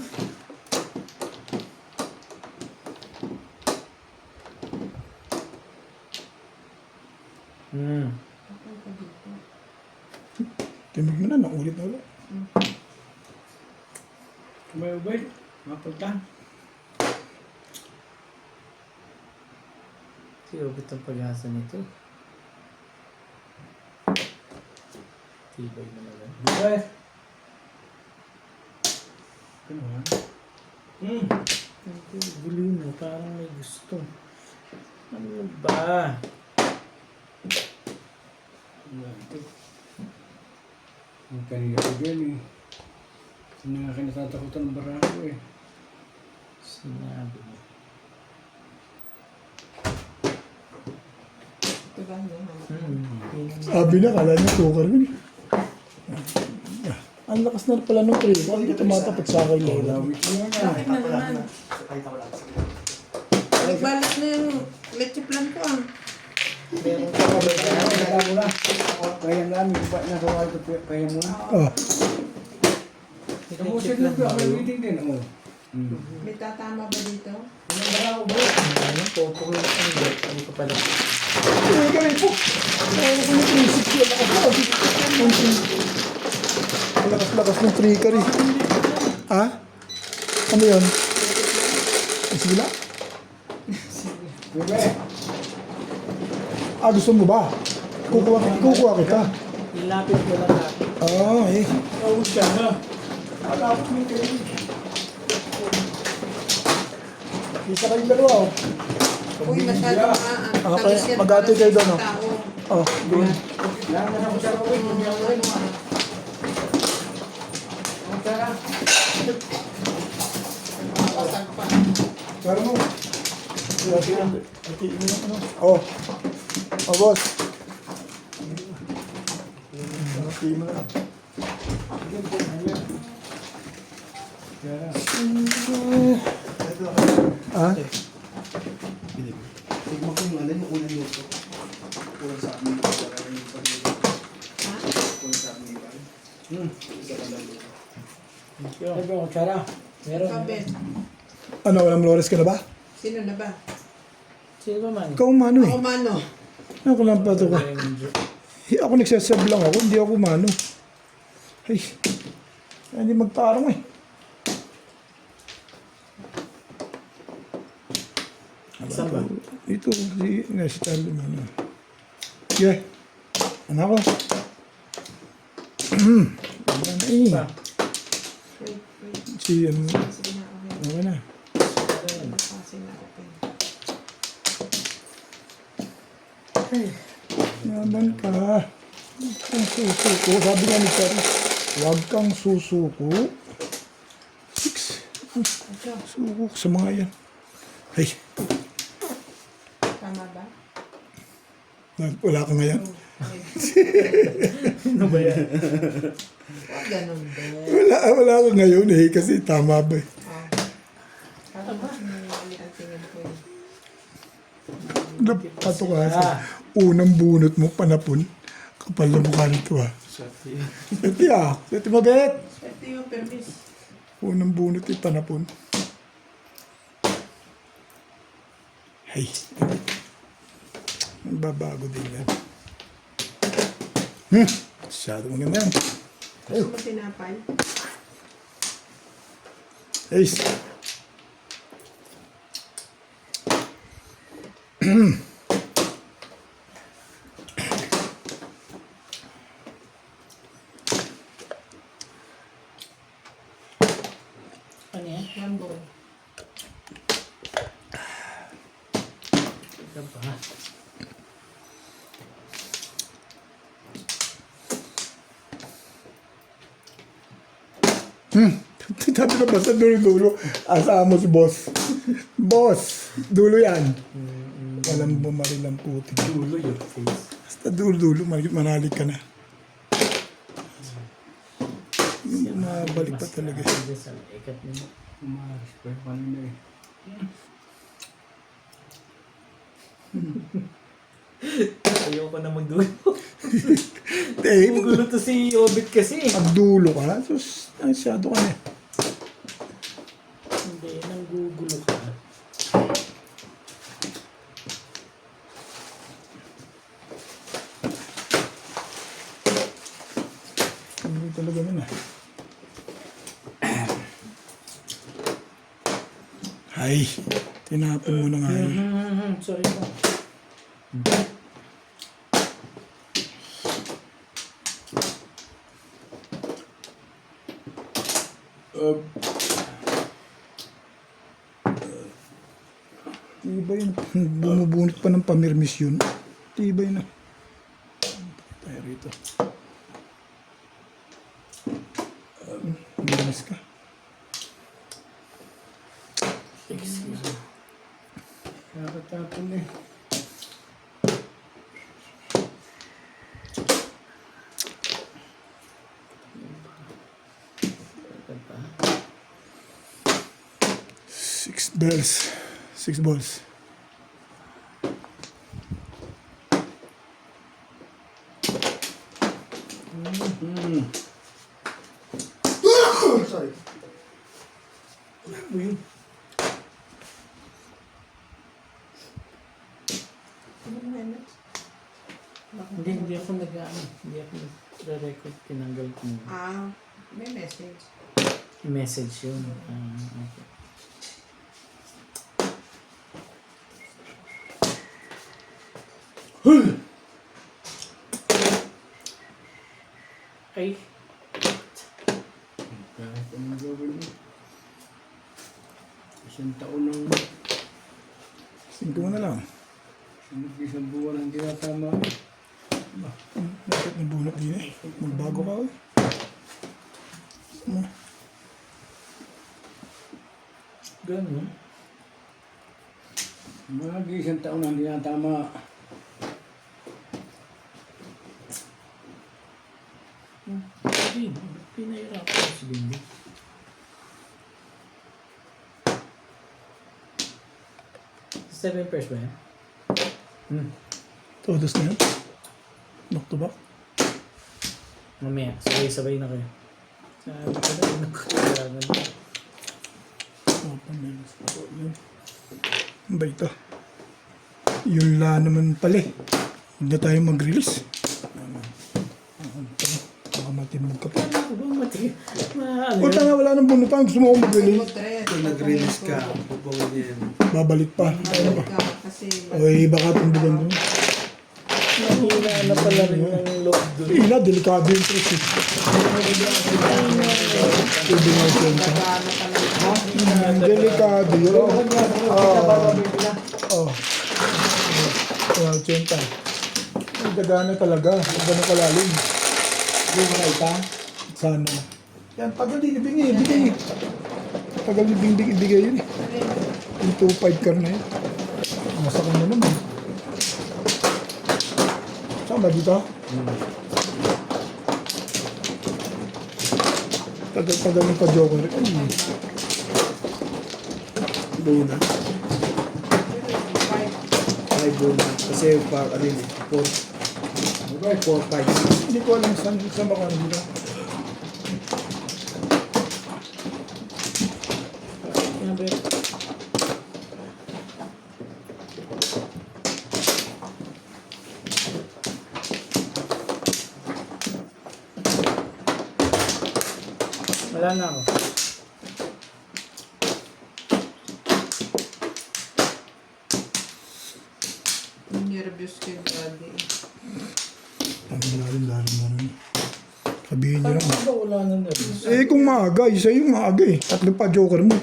Timbog mo na, naulit na ulit. May ubay. Mapunta. Si Obit ang pag-asa nito. Tibay na naman. Ubay. Ano ha? Gulo na, parang may gusto. Ano ba? Ang kanina ko din eh. Hindi nga kinatatakutan ng barako eh. Sinabi mo. Ito ba yun? Sabi na, kala niya tukar yun. Ang lakas na pala ng trade. Hindi tumatapat sa akin lang. Lawit mo yan ah. Bakit na naman? Nagbalas na yung leche plan ko ah. Kaya mo na. Kaya namin. Nasa waldo kaya mo na. Ah, Tapusin na po. Ako meeting din. Oo. May tatama ba dito? Ang barako ba? Ano? Popok lang ang hindi. Ano ka pala? ay, kaya po. Ano ko yung 360 ang lakas ng trickery. Ha? Ano yun? Sige na. Ubay. Gusto mo ba? Kukuha kita. Ilapit ko lang natin. Eh. Oh, siya na. Isa kayong dalawa, oh. Uy, masyadong Okay, mag-ate kayo doon, oh. Oh, doon. Lang na ako sa ubay. Pero mo. Oh. Oh, boss. Ati mo na. Ah? Tignan ko yung ano yung unang luto. Kulang sa amin. Kulang sa amin. Isa ka lang luto. Sabi ko, Chara. Meron. Sabi, Ano, walang Flores ka na ba? sino na ba? Sino ba man? Ikaw umano eh. Ako mano. Ako lang pa ito ka. Ako nagsasab lang ako, hindi ako umano. Ay, hindi magtarong eh. Saan ba? Ito, si Charlie Mano. Yeah. Anak ko. Wala na eh. Ba? Wait, wait. Si ano, Sige na, okay. okay na. Kasi na, okay. Naman ka. Huwag kang susuko. Sabi nga ni Charlie, huwag kang susuko. 6. Suko sa mga yan. Ay, Tama ba? wala ka ngayon. Ano ba yan? Huwag ganun din. Wala ka ngayon eh, kasi tama ba eh. Tama. Mali ang tingin ko eh. Pato ka sa unang bunot mo, panapon. Kapal na mukha nito ah. Seti ah, seti mabet. Ito yung permis. Unang bunot yung panapon. Hey, magbabago din yan. Masyado maganda yan. Gusto mo tinapay? Hey. Ano yan? Lambong. Ito ba? Sabi na basta dulo-dulo. Asama mo si boss. Boss, dulo yan. Walang bumaril ang puti. Dulo yung face. Basta dulo-dulo, manalig ka na. Mabalik pa talaga. Hindi sa ikat nila. Umaris pa yung kanina eh. Ayoko na magdulo. Eh, Gulo to si Obit kasi. pag dulo ka, sus, ansyado ka na. Hindi, nanggugulo ka. Hindi talaga nun ah. Ay, tinapon mo na nga yun. Sorry po. Tibay na. Bumubunot pa ng pamirmis yun. Tibay na. Tayo rito. Bilis ka. Excuse me. Nakatapon eh. Six bells. 6 balls. Sorry. Ano yun? Hindi ako hindi ako nag-record. Tinanggal ko. May message. Message yun. Okay. Ay. Kahit anong gawin mo. Isang taon ng 5 mo na lang. isang buwan ang tinatama. Bakit nabunot din eh? Magbago ka eh. Ganun. Mga isang taon ang tinatama. Hindi. Pinahirapan ko si Bindi. Seven pairs ba yan? Todos na yan. Back to back. Mamaya, sabay-sabay na kayo. Sabi ko na, nagkakalangan. Open menos. Yun. Ano ba ito? Yun la naman pala eh. Huwag na tayo mag-release. Baka matinog ka pa. Ano ko ba mati? O tanga, wala nang bunutan. Gusto mo akong mag-release? Kung nag-release ka, pupawin yan. Babalik pa. Kasi Oy, baka tumbugan doon. Mahina na pala rin ng loob doon. Ina, delikado yung tres eh. Pwede nga yung delikado yun. Oo. Wow, chenta. Ang gagana talaga. Ang gano'ng kalalim. Hindi mo kaita? Sana. Yan, tagal din ibigay. Tagal din ibigay yun eh. Yung 2.5 car na yun. Nasa ka na naman. Saan ba dito? Tagal ng pa-joker. Buna. 5 buna. Kasi pa, ano yun, 4, 5. Hindi ko alam saan ba ka dito. Sinabi, wala na ako. nervous kay daddy. Ang lalim mo rin. Sabihin nyo lang. Ano ba wala na nervous? Eh kung maaga, isa yung maaga eh. 3 pa joker mo.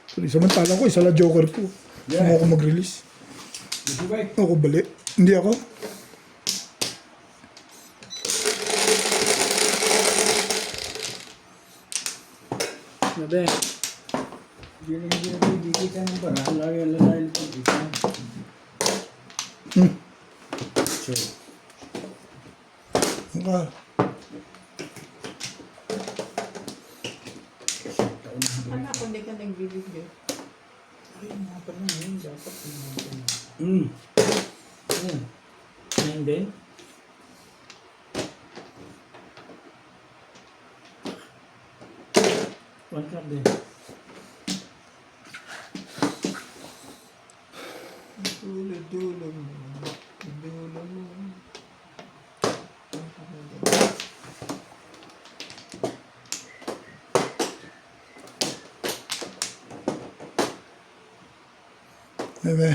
So, samantala ko, isa la joker ko. Kung ako mag-release. Gusto ba eh? Ako bali. Hindi ako. Sabi, Hindi kita ng paraan. Lagi ang lalayan ng kita. Sure. Maka. Anak ko, hindi ka nagbibigyo. ay, mga pa lang yun. Dapat yun. Mm. Ayun din. One cup din. Dulo mo. Dulo mo. Bebe.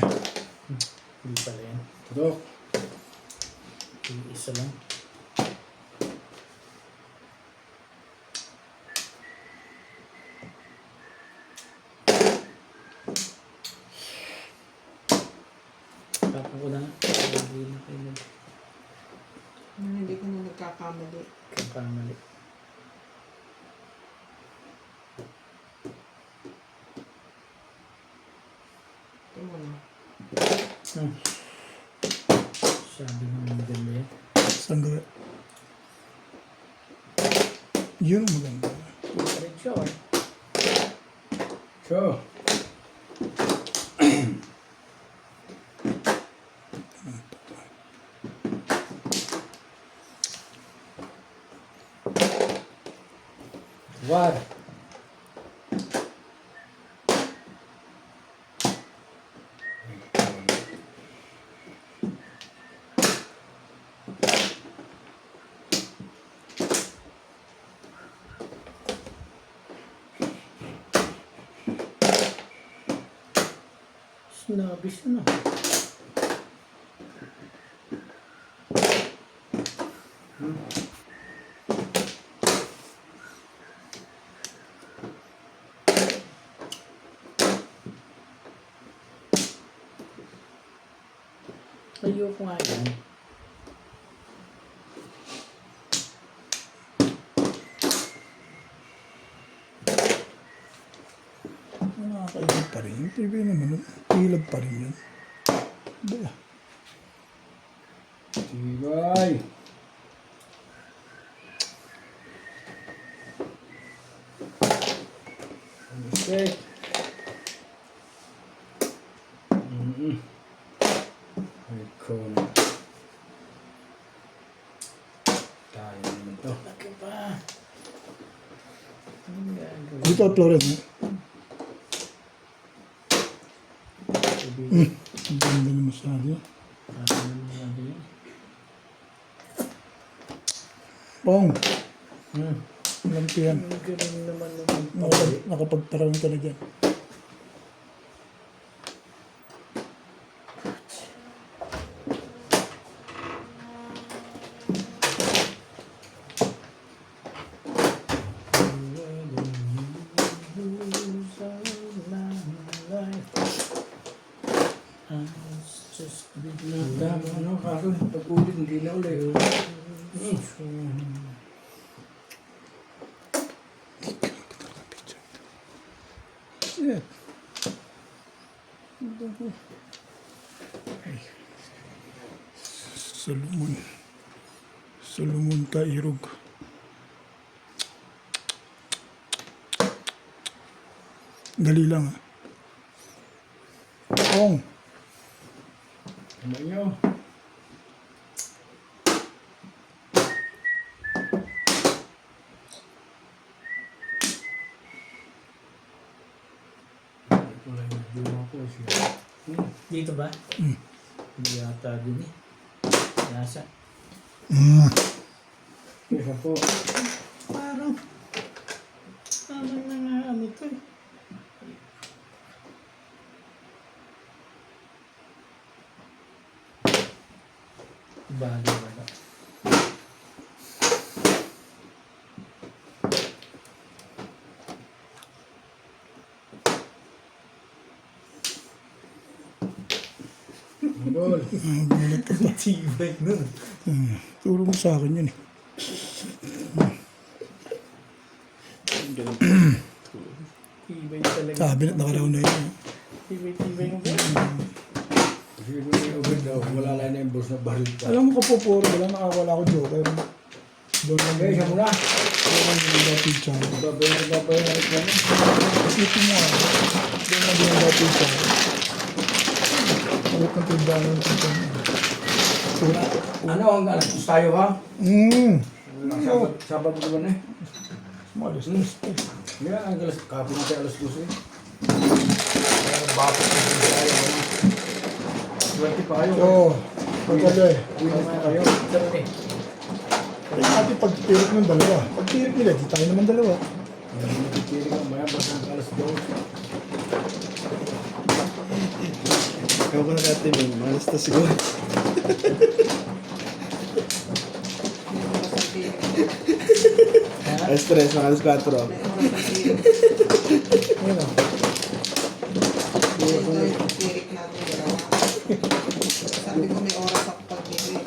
Hindi pala yan. Tutok. Isa lang. Tapos ko na. Hindi na kayo Hindi ko na nagkakamali. nagkakamali. Ito mo na. Sabi ng maganda yan. Sangga. Yun ang maganda. Diretso eh. Sure. War. Sinabis ano. Ayoko nga yan. Nakakaigit pa rin. Yung TV naman, ilag pa rin yun. Ba? Tibay. Mistake. Ay, cool. Tayo naman to. Laki pa. Anong gagawin? Dito at Flores. Eh? Ang ganda na masyado. Ano naman yun? Pong, Hmm. lampi yan. Ang galing naman naman. Nakapagtarang ka na dyan. Tama, ano, kaso pag-ulit, hindi na ulit. Shit. Ay. Salumon. Salumon ka irog. Dali lang ha. Ong. Ano nyo? Wala yung jowa ko siya. Dito ba? Hindi yata din eh. Nasa. Isa po. Parang na nga ano to eh. Bagay wala. Idol. Gulat ka pa. Tibay nun. Turo mo sa akin yun eh. Tibay talaga. Cabinet nakalaw na yun. Tibay mo ba? Kasi kung may ubod daw, wala lang na yung boss na baril pa. Alam mo ko po puro wala nakawala ko joker. Doon lang Okay, siya muna. doon lang yung dati channel. Babay na rin namin. Isipin mo ah. Doon lang yung dati channel. Ulit ng tindahan ng tindahan. Sura. Ano, ang alas tayo ha? Sabado naman eh. Malas na. Hindi ang alas, kapin natin alas 12 eh. Kaya bakit na din tayo. Swerte pa kayo. So, pagkali. Witness na kayo. Sorry. Kaya natin pagpirit ng dalawa. Pagpirit nila, di tayo naman dalawa. Nagpipiling ang maya, basta ang alas 12. Ikaw ko nakatiming, malas na siguro. May oras ang tirik. Alas 3, mga alas 4. May oras ang tirik. Yun o. Ito yung tirik natin dalawa. Sabi ko may oras ako pag-tirik.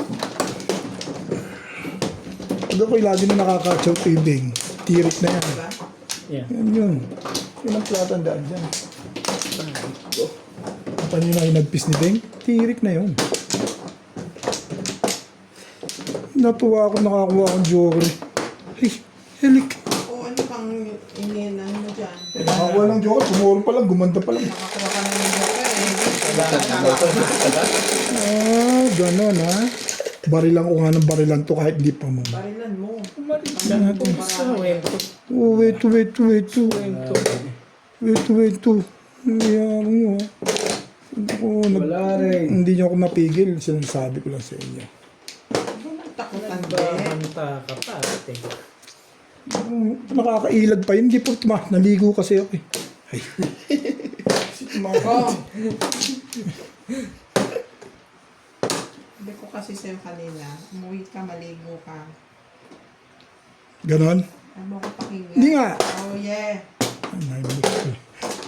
Pag ako'y lagi na nakaka-chow tibing, tirik na yan. Diba? Yeah. Yan yun. Yun ang platandaan dyan. Kapag yun ay nagpis ni Beng, tirik na yun. Natuwa ako, nakakuha akong joker. Hey, helik. O ano pang inilan mo dyan? Nakakuha ng joker, tumuro pa lang, gumanda pa lang. Nakakuha ka na ng joker eh. Ah, gano'n ha. Barilan ko nga ng barilan to kahit di pa mo. Barilan mo. Sa wento. Oh, wait. Hayaan mo. Wala rin. Hindi niyo ako mapigil. Sinasabi ko lang sa inyo. Takutan Hanta ka pa, ate. Nakakailag pa yun. Hindi po naligo kasi ako eh. Ay. Oh. Hindi ko kasi sa'yo kanina. Umuwi ka, maligo ka. Ganon? Ano ko pakinggan? Hindi nga. Oh yeah. Ay,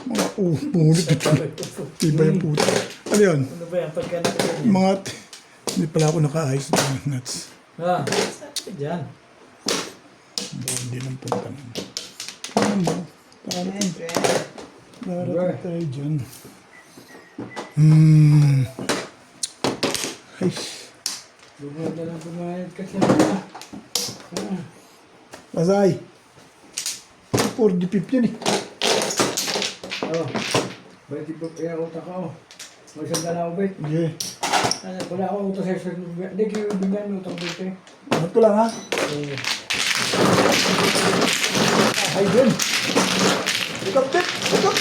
mga pulit ito. Iba yung puto. Ano yun? Ano ba yan? Pagka natin Mga... Hindi pala ako naka-ayos ng mga nuts. Ah, sabi dyan. Hindi lang punta naman. Ano mo? Siyempre. Darating tayo dyan. Ay, Bumad na lang bumayad kasi. Masay. 4 pip yan eh. Oh. Ba't iba kaya utak ko? May isang dala ko, Bet. Okay. Wala ako utak sa isang. Hindi, kayo bigyan mo utak, Bet. Angat ko lang ha. Ay, dun. Ikap, tip. Ikap.